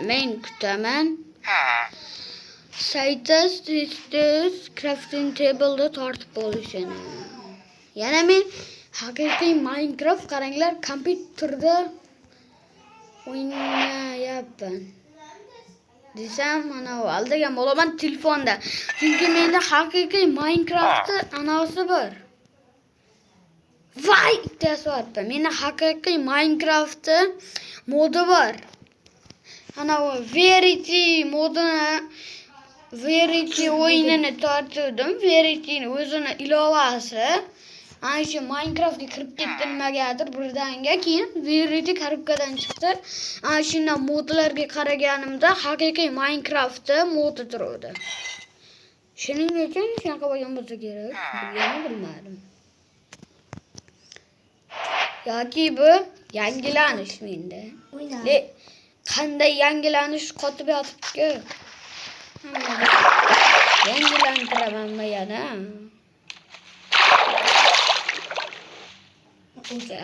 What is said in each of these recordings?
men kutaman. Saytas crafting table'da tortib bo'lishini. Yana men haqiqiy Minecraft qaranglar kompyuterda o'ynayapman. Desam, mana aldagan bo'laman telefonda. Chunki menda haqiqiy Minecraft anavsi bor. Voy, tasavvur. Menda haqiqiy Minecraft modi bor. Ana Verity modini Verity o'yinini tortdim. Verity'ning o'zini ilovasi. Ana shu Minecraftga kirib ketdi nimagadir birdaniga keyin Verity korobkadan chiqdi. Ana shunday modlarga qaraganimda haqiqiy Minecraft modi turibdi. Shuning uchun shunaqa bo'lgan bo'lsa kerak. Bilganini bilmadim. Yoki bu yangilanish menda. Qanday yangilanish qotib yotibdi-ku. Yangilantiramanmi yana?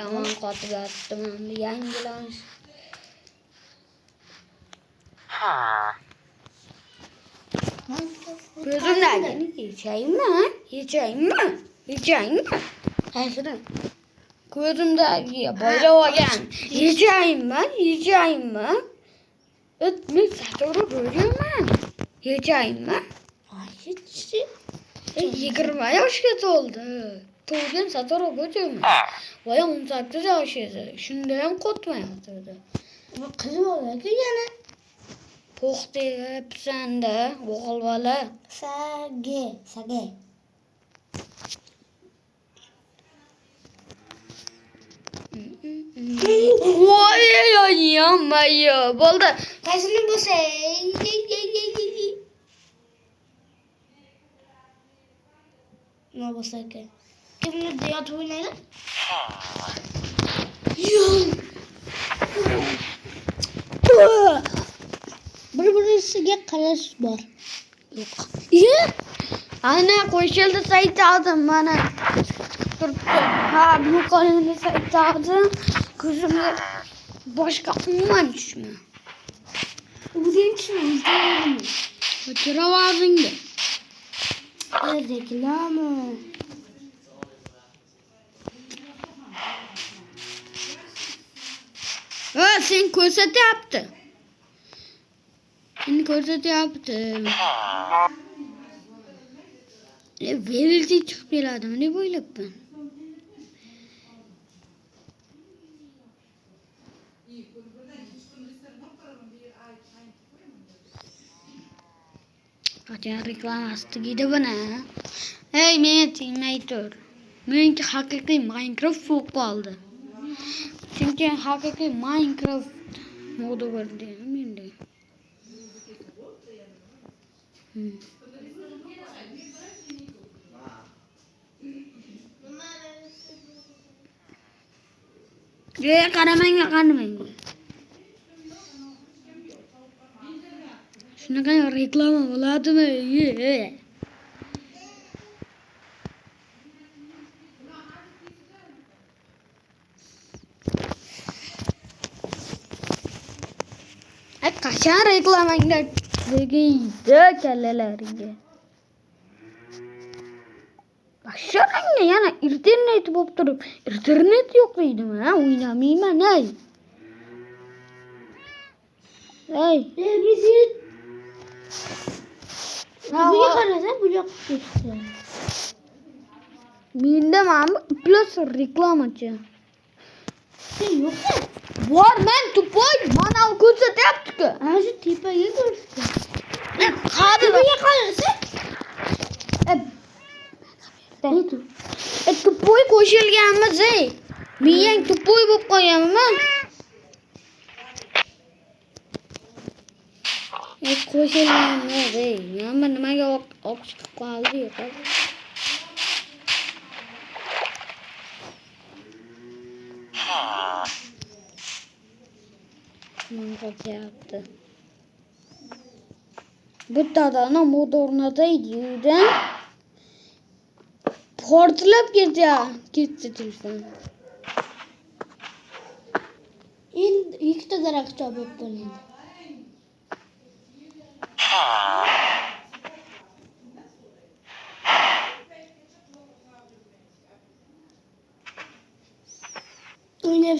Aman qotib yotibdi, yangilanish. Ko'zimdagini yechaymi? Qaysidan? Ko'zimdagi boylab olgan. Yechaymi? Men satori ko'raman. Yechaymi? Yechi. 20 yoshga to'ldi. To'lgan satori ko'chaman. Voy 18 yosh edi. Shunda ham qotmayapti. Bu qiz bola-ku yana. To'xtayapsan-da, o'g'il bola. Sage. Voy, yommayo. Bo'ldi. Qaysini bo'lsa? Nima bo'lsa ekan? Kimni yotib o'ynaydi? Bir-birisiga qarash bor. Yo'q. Ana qo'shildi saytdim mana. Ha, bu qo'limda saytdim. Ko'zimga boshqa umuman tushma. O'zing tushma. O'tira o'zingga. Reklama. Sen ko'rsatyapti. Verity chiqib keladimi deb o'ylabman. Qachon reklamasi tugaydi buni? Ey, meni tingmay tur. Menga haqiqiy Minecraft bo'lib qoldi. Chunki haqiqiy Minecraft modi bor deyman menda. Qaramang. Shunaqa reklama bo'ladimi? Qachon reklamangda tegaydi kallalariga. Bashiranga yana internet bo'lib turib, internet yo'q deydimi, ha? O'ynamayman, ey. Bizni Buga qarasa, bu yoqqa ketdi. Menda mana plus reklamachi. Sen yo'q-ku. Bor, men tupoy, mana ko'rsatyapti-ku. Ana shu tepaga ko'rsatdi. Tepaga qarasa? Tupoy qo'shilganmiz, ey. Men tupoy bo'lib qo'yganman. Qo'shilganmiz, ey. Nima nimaga o'qishga qoldi yo'q. Qo'shyapti. Bittadan mod o'rnataydi-da. Portlab ketdi telefon. Endi ikkita daraxtcha bo'lib qoldi.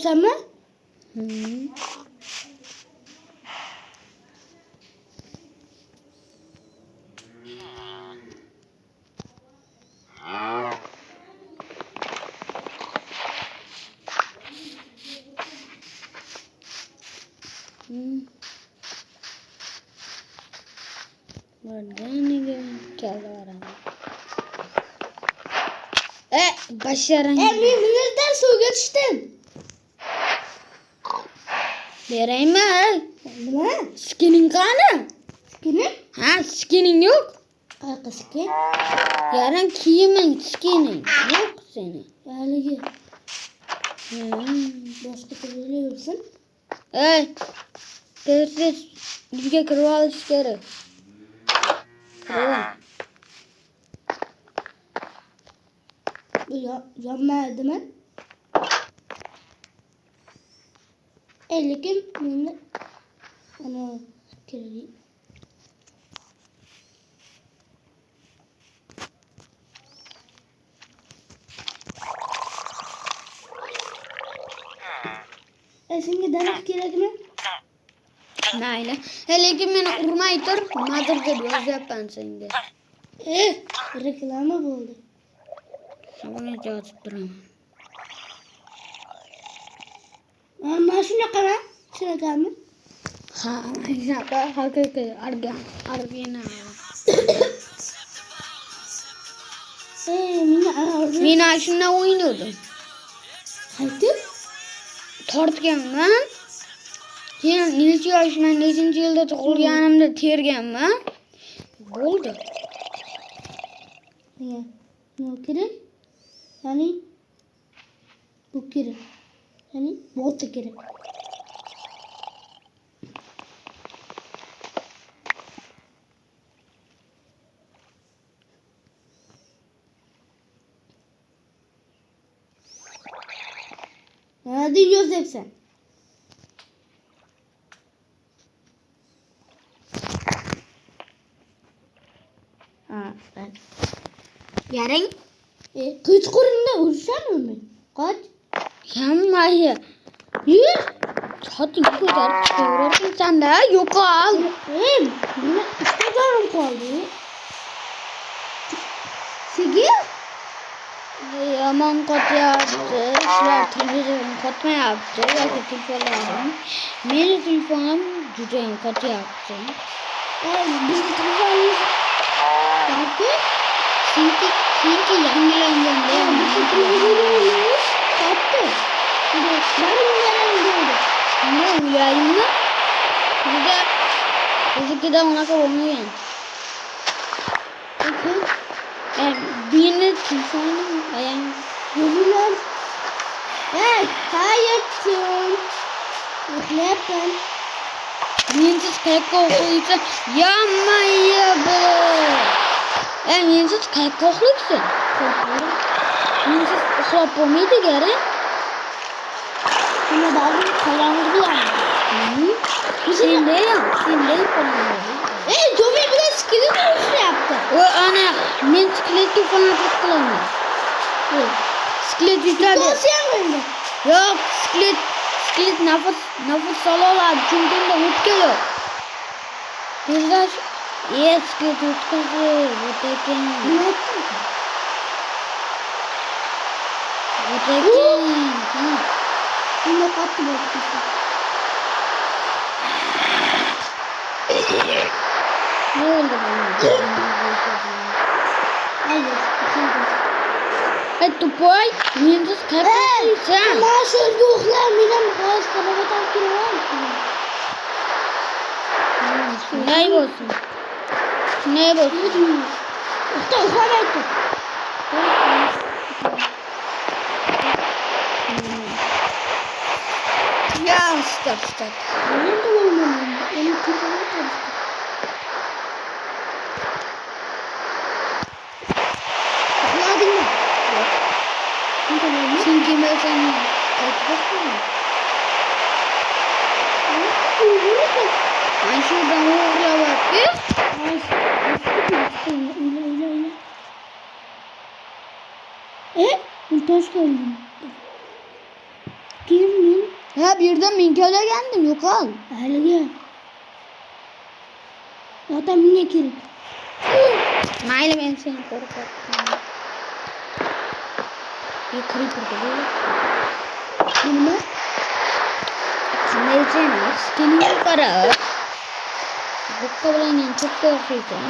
Yapsam mı? Hı. Başarın. Minirden su geçtim. Vereyim mi? Ne? Skinin kanı. Skinin? Ha, skinin yok. Kanka skin. Yarın kiyimin skinin yok senin. Yani Hmm. başka türlü biliyorsun. Tersiz bizga kirib olish kerak. Bu yanmaydı mı? Lekin meni ana kerak. Senga daraxt kerakmi? Mayli. Lekin meni urmay tur, nimadir deb yozyapman senga. Reklama bo'ldi. Buni yozib turaman. Mana shunaqami? Shunaqami? Ha, shunaqa haqiqiy original. Men shunday o'ynadim. Qaytib? Tortganman. Keyin necha yoshman, nechinchi yilda tug'ilganimda terganman. Bo'ldi. Ne kerak? Yani bu kerak. Yani bolta kerak. Hadi yozyapsan. Ben. Yaring? Kaç korunda ursan mı? Kaç? Hammayı. Yur. Soting ko'tarib chiqaverarkan sanda, yo'qol. Mana 3 jonim qoldi. Sigi? Yomon qotyapti. Shular televizorim qotmayapti yoki telefonlarim. Meni telefonim juda ham qotyapti. Bizni telefonimiz yoki Senki yangilanganda ham bizni televizorimiz qotdi. Yarim bo'ldi. Nima uylaymi? Bizikida unaqa bo'lmagan. Meni telefonim ayam Yürüler. Hayatım. Uxlayapman. mensiz qayoqqa uxlaysan? Yommaydi. Mensiz qayoqqa uxlaysan? Mensiz uxlab bo'lmaydi gari. Buna dalga qorong'ular. Sendayam qorong'u. Jo'may bilan skelet uxlayapti. Ana men skeletga fanatik qilaman. Skelet yutadi. Ko'rsam endi. Yo'q, skelet nafas ola oladi, chunki unda o'tka yo'q. Tezlash, skelet o'tkazdi, o'takan. Nima aytding? O'takan. Nima qotdi bo'ldi? Ne oldu bana? Hayır. Tupay, mensiz qayoqqa uxlaysan? Mana shu yerga uxlar, men ham g'oz qarabatam kelaman. Shunday bo'lsin. Uxlamaydi. Ya, stop. Endi bo'lmaydi. Endi telefonni qarashdi. Uxladingmi? Yo'q. Sen kelmasan qaytib boqma. Mana shu yerdan o'g'irlayapti. Ben taş geldim. Kim? Ha birden men kelgandim, yo'qol. Haligi. Ota menga kerak. Mayli, men seni qo'rqatyapman. Creeper'ga böyle. Nima? Qanday emas? Skinga qarab. Buqqa bilan ham cho'pga o'xshaysan.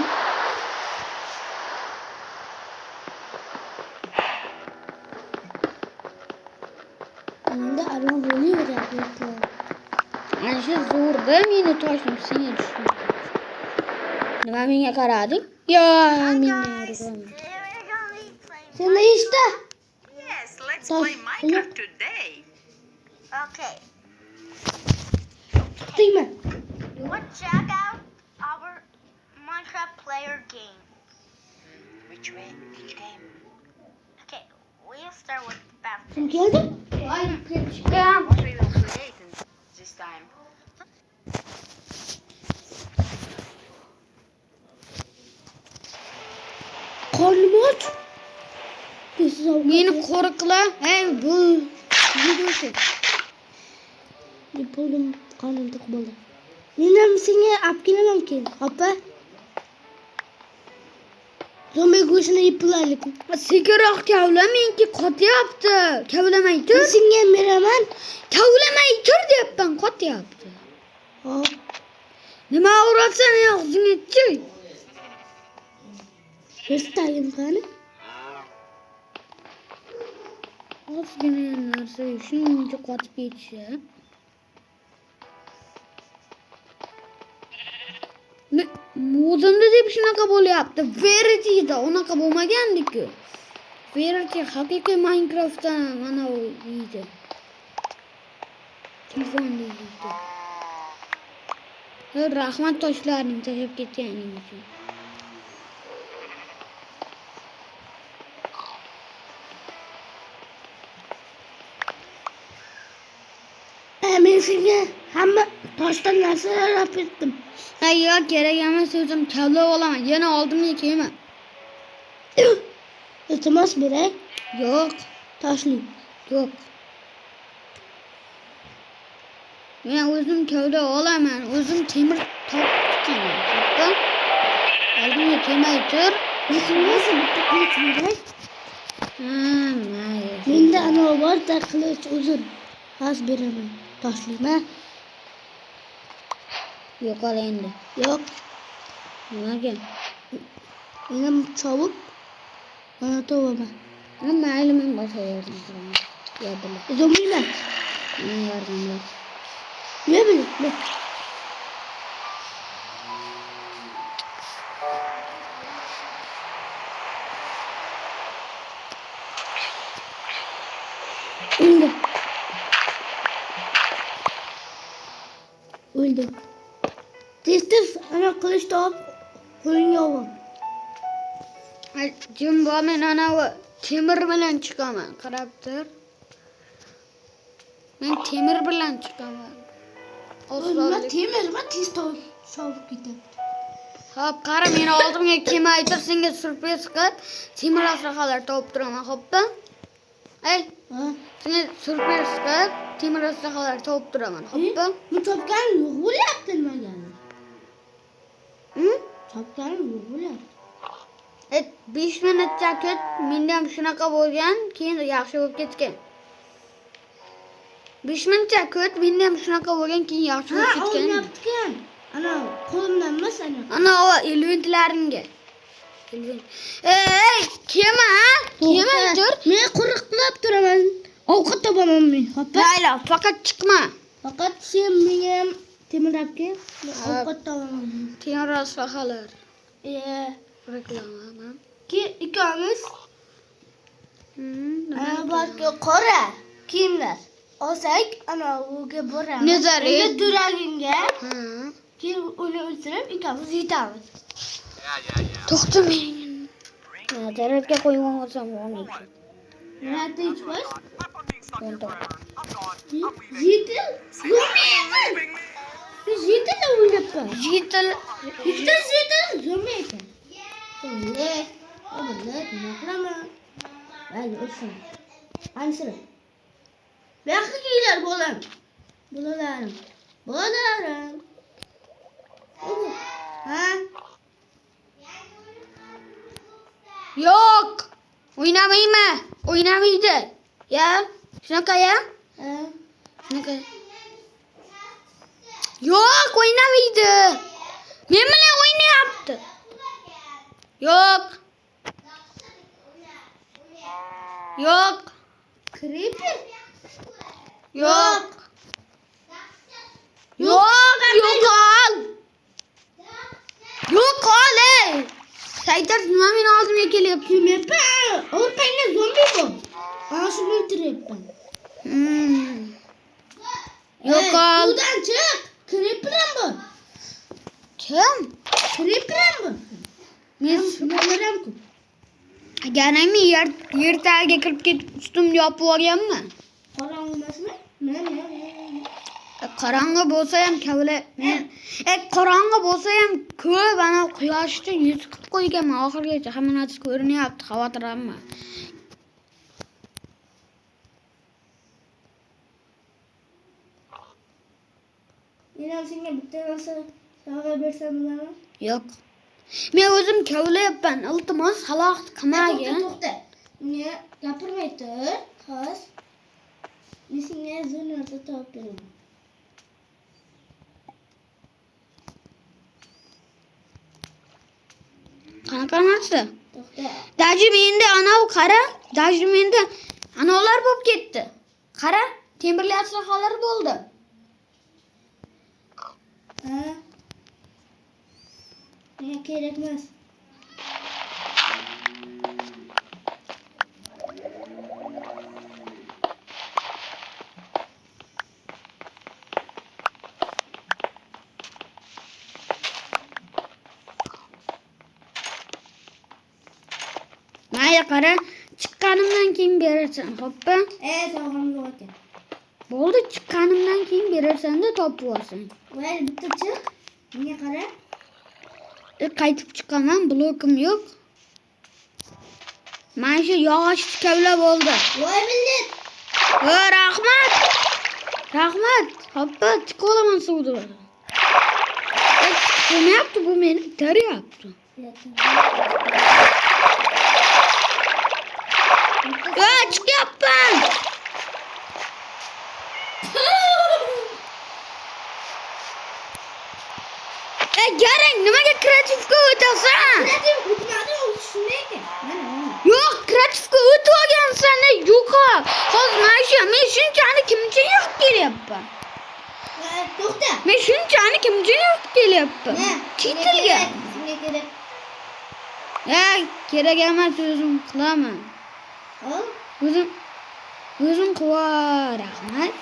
Endi arma bo'laveradi. Mana shu zo'rda meni toshim senga tushdi. Nima menga qarading? Yo, menga urgan. Sen ne işte? Yes, let's Tosh, play Minecraft today. Okay, Değil mi? let's check out our Minecraft player game. Which game? Okay, we'll start with the battle. Sen geldin. Ay, çıkam. What we will create this time? Karnım aç. Kesiz avukat. Meni qo'riqla. Hey, bu videosi. Yapalım. Karnım tok bo'ldi. Men ham senga olib kelaman keyin. Opa. Zombi go'shtini yeb olaylik. Sekiroq kavla menki qotyapti. Kavlamay tur. Men senga beraman. Kavlamay tur deyapman, qotyapti. Hop. Nima urasan og'zingga chiq. Restayim qani? Ozgina narsa shuncha qotib ketishi. Ne, modimda deb shunaqa bo'lyapti. Verity'da unaqa bo'lmagandik-ku. Verity haqiqiy Minecraft'da mana u deydi. Telefonda deydi. Rahmat toshlaring tashlab ketganing uchun. Men senga hamma toshdan narsalar olib ketdim. Ha yo'q, kerak emas, o'zim kavlab olaman. Yana oldimga kelma. Iltimos beray. Yo'q, Toshli. yo'q. Men o'zim kavlab olaman. O'zim temir topdim. Xo'p? Oldimga kelmay tur. Iltimos bitta qilich beray. Mayli. Menda ana borda qilich uzun. Haz beraman. Toshlima. Yo'qol endi. Yo'q. Nimaga? Menam chavuk. Mana tovaman. Mayli, men boshqa yordam qilaman. Yo bila. Zombina. Men yordam ber. Ne bileyim. Ne? Öldü. Öldü. Tez ana kılıç topib qo'lingga olaman. Jimbo, men ana u temir bilan chiqaman. Qarab tur. Men temir bilan chiqaman. Nima temirma tez sovib ketadi. Hop, qara, meni oldimga kelmay tur, senga surpriz qilib, temir asraxalar topib turaman, xo'pmi? Ey, Ha? senga surpriz qilib, temir asraxalar topib turaman, xo'pmi? Bu topgan yo'q bo'lyapti nimaga? Hm? Topgan yo'q bo'lyapti. 5 minutcha kut, menda ham shunaqa bo'lgan, keyin yaxshi bo'lib ketgan. 5 minutcha kut, menda ham shunaqa bo'lgan, keyin yaxshi Ha, bo'lib ketgan. o'ynabdikan. Ana qo'limdan emas ana. Ana o elventlaringga. Ey, kelma, kelma tur. Men qo'riqlab turaman. Ovqat topaman men. Xo'p. Mayli, faqat chiqma. Faqat sen menga ham temir olib kel. Ovqat topaman. Temir asraxalar. E, Reklama. ikkomiz Nima? ana balki qora kiyimlar olsak, ana uga boramiz. Nazari? Endi duragingga Ha. keyin uni o'ldirib ikkomiz yetamiz. To'xta men. Nazaratga qo'ygan olsam bo'lmaydi. Nima ichmas? To'xta. Yetil. Zo'maydi. Biz yetil o'ynabman. Yetil. Yetil zo'maydi. Ne? Nima qilaman? Hadi o'shin. Ansir. Belki giyiler bolam. Bulalarım. Bulalarım. Ha? Yok. Oynamayma. Oynamaydı. Ya. Shunaqa ya. Ha? Shunaqa. Yok oynamaydı. Men bilan o'ynayapti. Yok. Yok. Creeper. Yok. Yok. Yok al. Yok al ey. Saydar meni oldimga kelyapti. Creeper. Or payne zombi bu. Ana şunu öldüreyim ben. Yok al. Sudan çık. Creeper'ım bu. Kim? Creeper'ım bu. Men Şunu alırım ku. ganami yer tagiga kirib ketib ustimni yopib olganmi? Qorong'i emasmi? Ne? Qorong'i bo'lsa ham kavla qorong'i bo'lsa ham ko'p ana quyoshni yuz qilib qo'yganman oxirigacha hamma narsa ko'rinyapti xavotirlanma. Men senga bitta narsa sovg'a bersam bo'ladimi? Yo'q. Men o'zim kavlayapman. Iltimos xalaqit qilmagin. To'xta. Menga gapirmay tur. Xos. Men senga zo'r narsa topib beraman. Qanaqa narsa? To'xta. Dajim endi anavi qara. Dajim endi anavlar bo'lib ketdi. Qara, temirli aslihalar bo'ldi. Ha? Menga kerak emas. Mayli qara, chiqqanimdan keyin berasan, xo'pmi? Sovg'am yo'q ekan. Bo'ldi, chiqqanimdan keyin berarsan-da topib olsang. Voy, bitta chiq. Menga qara. Qaytib chiqaman, blokim yo'q. Mana shu yog'och kavla bo'ldi. Voy millat. Rahmat. Rahmat. Hoppa, chiqib olaman suvda. Bo'lmayapti, bu meni itaryapti. Chiqyapman. Garang, nimaga kreativga o'tasan? Kreativ o'tmadi, u shunday ekan. Mana. Yo'q, kreativga o'tib olgansan, yo'qol. Hozir men shunchani kimcha yo'q kelyapman. To'xta. Men shunchani kimcha yo'q kelyapman. Chetilgan. Senga kerak. Kerak emas, o'zim qilaman. Ol. O'zim qilvoy, rahmat.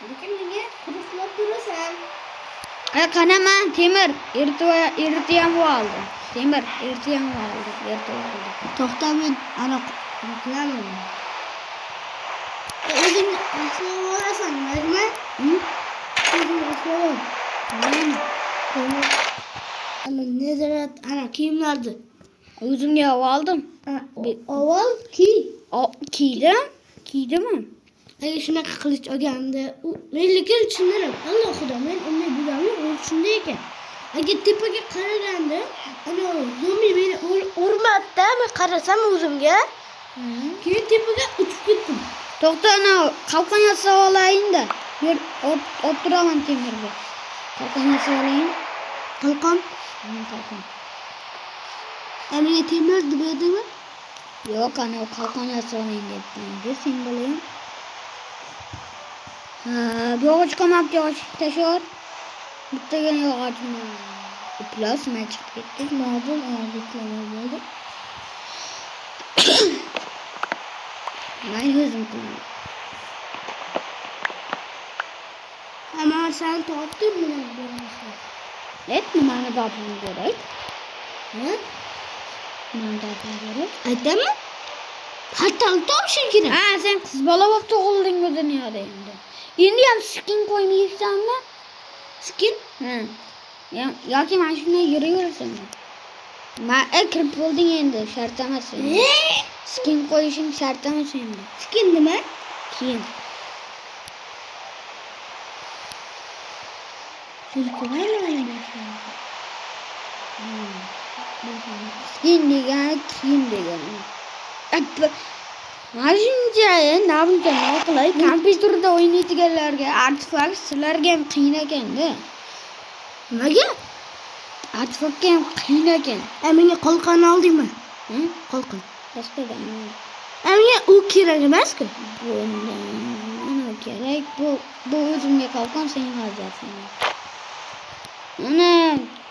Lekin menga quruqlab turasan. Qanaman, temir eritiyam oldi. Temir eritiyam oldi. To'xta, men ana quruqlaman. O'zing aslab olasan, nima? O'zing aslab ol. Ana nezarat, ana kiyimlarni. O'zimga oldim. Avval kiy. Kiydimmi? Agar shunaqa qilich olganda, men lekin tushundim. Alloh xudo, men unday bo'lgani u shunday ekan. Agar tepaga qaraganda, ana zombi meni urmadi-da, men qarasam o'zimga. Keyin tepaga uchib ketdim. To'xta, ana qalqon yasab olayinda. Ber, o'tiraman temirga. Qalqon yasab olayin. Qalqon. Qalqon. Menga temir debedimi? Yo'q, ana qalqon yasab olayin debman. Sen bilan. Yog'och qolmabdi, yog'och tashor. Bittagina yog'ochni plasma chiqib ketdi. Ma'lum, reklama bo'ldi. Men o'zim qilaman. Ama sen topdin buni bermaslar. Nimani topim kerak? Ha? Nimani topim kerak? Aytami? Hatta topishing kerak. Sen qiz bola bo'lib tug'ilding bu dunyoda endi. Endi ham skin qo'ymaysanmi? Skin? Yoki mana shunday yuraverasan. Kirib bo'lding endi, shart emas endi. Skin qo'yishing shart emas endi. Skin nima? keyin. Yurtlarni Keyin degani keyin degani. Mana shuncha nima qilay, kompyuterda o'ynaydiganlarga artefakt sizlarga ham qiyin ekanda. nimaga? Artefaktga ham qiyin ekan. Menga qolqon oldingmi? Qolqon. Boshqadan. Menga u kerak emas-ku. Bundan kerak. Bu o'zimga qolqon, senga hojatsan. Mana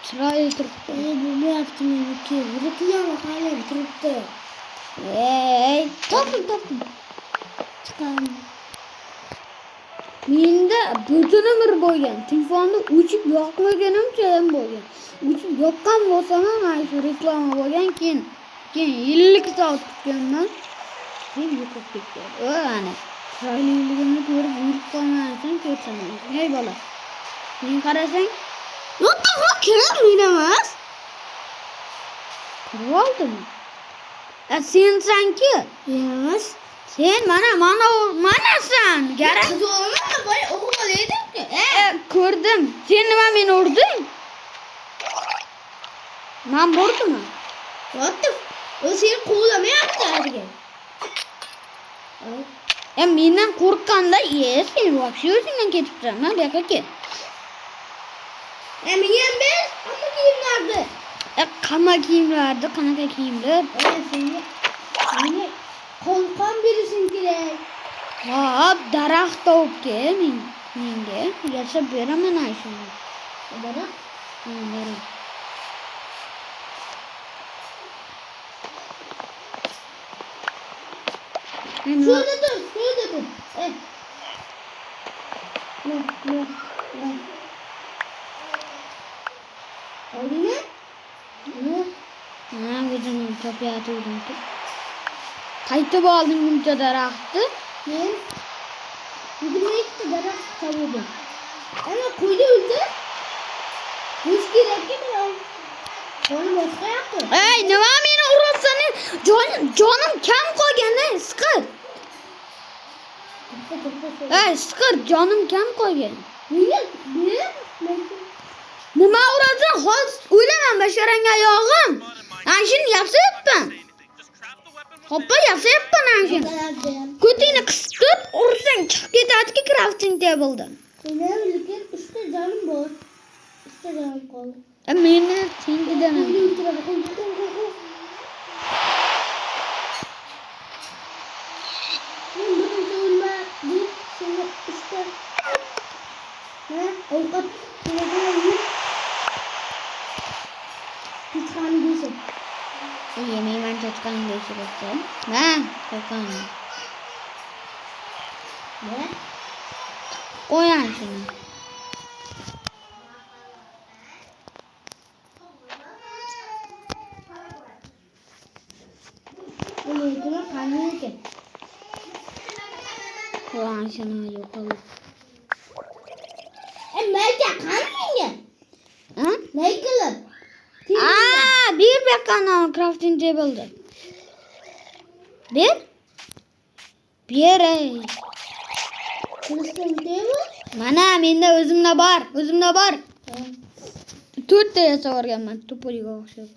chiroyli turibdi. Bo'lmayapti meniki. Reklama hali turibdi. Topdim. Chiqaram. Menda butun umr bo'lgan. Telefonni o'chib yoqmaganimcha ham bo'lgan. O'chib yoqqan bo'lsam ham mana shu reklama bo'lgan, keyin 50 soat kutganman. Keyin yo'qolib ketdi. Ana chiroyliligimni ko'rib yurib qolmasang ko'rsam. Ey bola. Men qarasang, What the fuck? Kerak men emas. ko'rib oldimmi? Sensanki? Emas. Sen manasan. Gara. Qiz olaman da boy o'g'il edim-ku. Ko'rdim. Sen nima meni urding? Men bordimmi? What the? O seni quvlamayapti haliga. Mendan qo'rqqanda, sen вообще o'zingdan ketibsan, bu yoqqa kel. Menga ham ber, hamma kiyimlarni. Qanaqa kiyimlarni, qanaqa kiyimlar? Senga qolqon berishing kerak. Hop, daraxt topib kel menga. Yashab beraman ana shuni. Daraxt? Daraxt. Şurada dur. Ne? Oldu mu? Ha, o'zim topayotgandim. Qaytib oldim buncha daraxtni. Men 22 daraxt tavdim. Ana qo'ydi o'ldi. Hech kerakki men. Qo'lim boshqa yoqda. Nima meni urasan? Jonim kam qolganda, siqir. Siqir, jonim kam qolgan. Nima urasan? Hozir o'laman basharang oyog'im. Ana shuni yapsayapman. Hoppa yapsayapman ana shuni. Ko'tingni qisib tur, ursang chiqib ketadi-ki crafting tabledan. Lekin 3 ta jonim bor. 3 ta jonim qoldi. Meni sengidan. Ovqat Pichqani deysan. Yemeyman cho'chqani deyishibdi. Ha, cho'chqani. Ne? Qo'yan shuni. Buni qanday ekan? Qo'yan shuni yo'qolib. Mayga qanday? Ha? Maygalar. Bir bekana crafting table'da. Bir? Crafting table? Mana menda o'zimda bor. 4 ta yasab o'rganman, to'poliga o'xshab.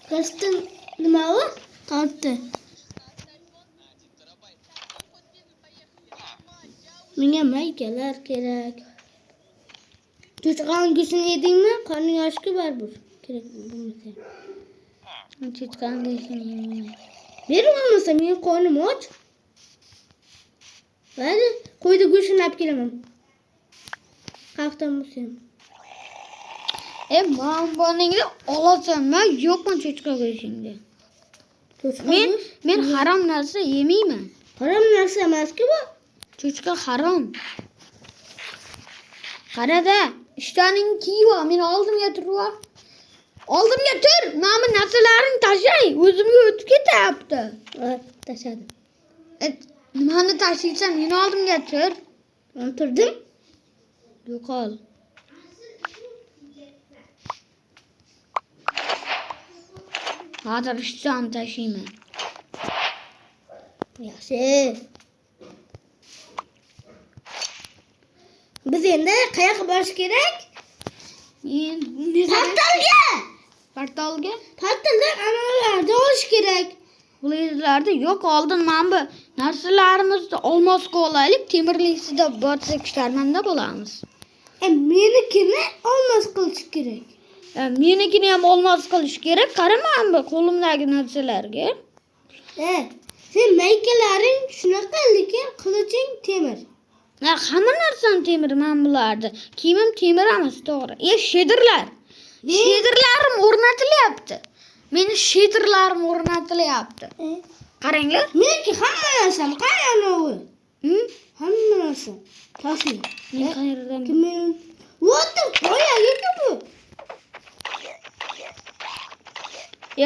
Crafting nima u? 4 ta. Menga maygalar kerak. Cho'chqan go'shtini yedingmi? Qorning ochki baribir. Kerak bo'lmasa. Cho'chqan go'shtini yeyman. Ber bo'lmasa men qornim och. Mayli, qo'ydi go'shtini olib kelaman. Qaftan bo'lsin. Men buningni olasan, men yo'qman cho'chqa go'shtingda. Men harom narsa yemayman. Harom narsa emas-ku bu. Cho'chqa harom. Qarada, ishtaning kiyib, meni oldimga turib. Oldimga tur. Mana bu narsalaringni tashlay, o'zimga o'tib ketyapti. Tashladim. Nimani tashlaysan? Meni oldimga tur. Men turdim. Yo'qol. Hozir ishdan tashlayman. Yaxshi. Biz endi qayoqqa borish kerak? Men Portalga. portalga Portaldan anavilarda olish kerak. bu yerlarda yo'q, oldin mana bu narsalarimizni olmosga olaylik, temirlikda borsak sharmanda bo'lamiz. Menikini olmas qilish kerak. Menikini ham olmos qilish kerak. Qarama bu qo'limdagi narsalarga. Sen maykalaring shunaqa, lekin qiliching temir. Hamma narsam temir men bulardi. Kiyimim temir emas, to'g'ri. Shedirlar. Shedirlarim o'rnatilyapti. Meni shedirlarim o'rnatilyapti. Qaranglar. Meniki hamma narsam qayanovi. Hamma narsam. Toshing. Men qayerdan? Men Votib qo'yaga bu.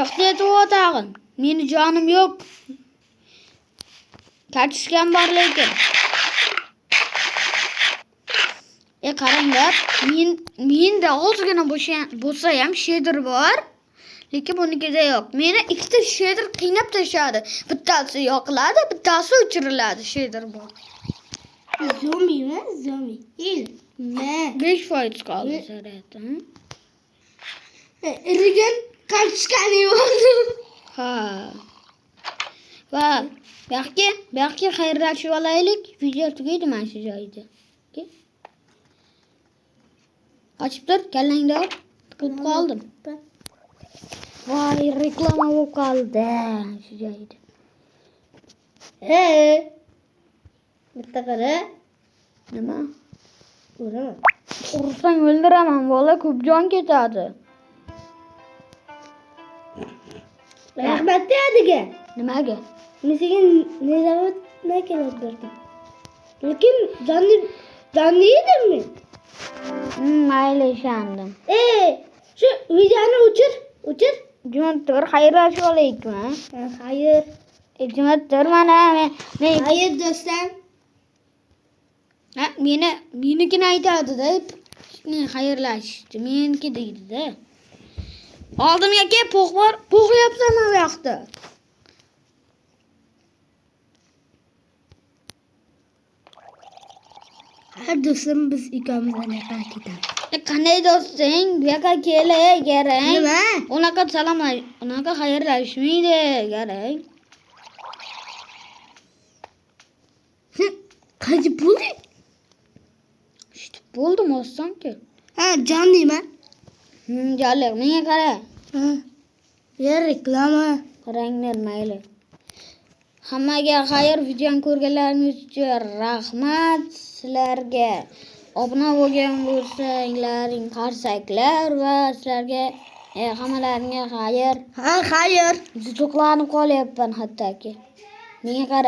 Ehtiyot o'tag'in. Meni jonim yo'q. Kartishgan bor lekin. Qaranglar, menda ozgina bo'lsa ham shader bor, lekin bunikida yo'q. Meni ikkita shader qiynab tashladi. Bittasi yoqiladi, bittasi o'chiriladi, shader bor. Zombie. Il. 5% qoldi zaryadi. Irigan kartishkani bor. Ha. Va Baxki xayrlashib olaylik. Video tugaydi mana shu joyda. Ochib tur, kallangda tiqilib qoldim. Voy, reklama bo'lib qoldi shu joyda. Bitta qara. Nima? Uraman. Ursang o'ldiraman, bola, ko'p jon ketadi. Rahmat deyadiga. Nimaga? Men senga nezavat makalab berdim. Lekin jonni yedimmi? Mayli, ishondim. Shu videoni o'chir. Jumatdir, xayrlashib olaylik. Xayr. Jumatdir, mana men Xayr do'stim. menikini aytadi-da. Men xayrlashishdi, meniki deydi-da. Oldimga kelib po'q yapsan bu yoqda. Har do'stim biz ikkamizdan yaqin ketamiz. Qanday do'sting? Bu yoqqa kelay, garang. Nima? Unaqa xayrlashmaydi, garang. Qaytib bo'lding? Bo'ldim osonki. Jonniyman. Jonli, menga qara. Yer reklama. Qaranglar, mayli. Hammaga xayr, videoni ko'rganlaringiz uchun rahmat. Sizlarga obuna bo'lgan bo'lsanglaring qarsaklar va sizlarga hammalaringga xayr. Xayr. Jutuqlanib qolyapman hattoki. Menga qara.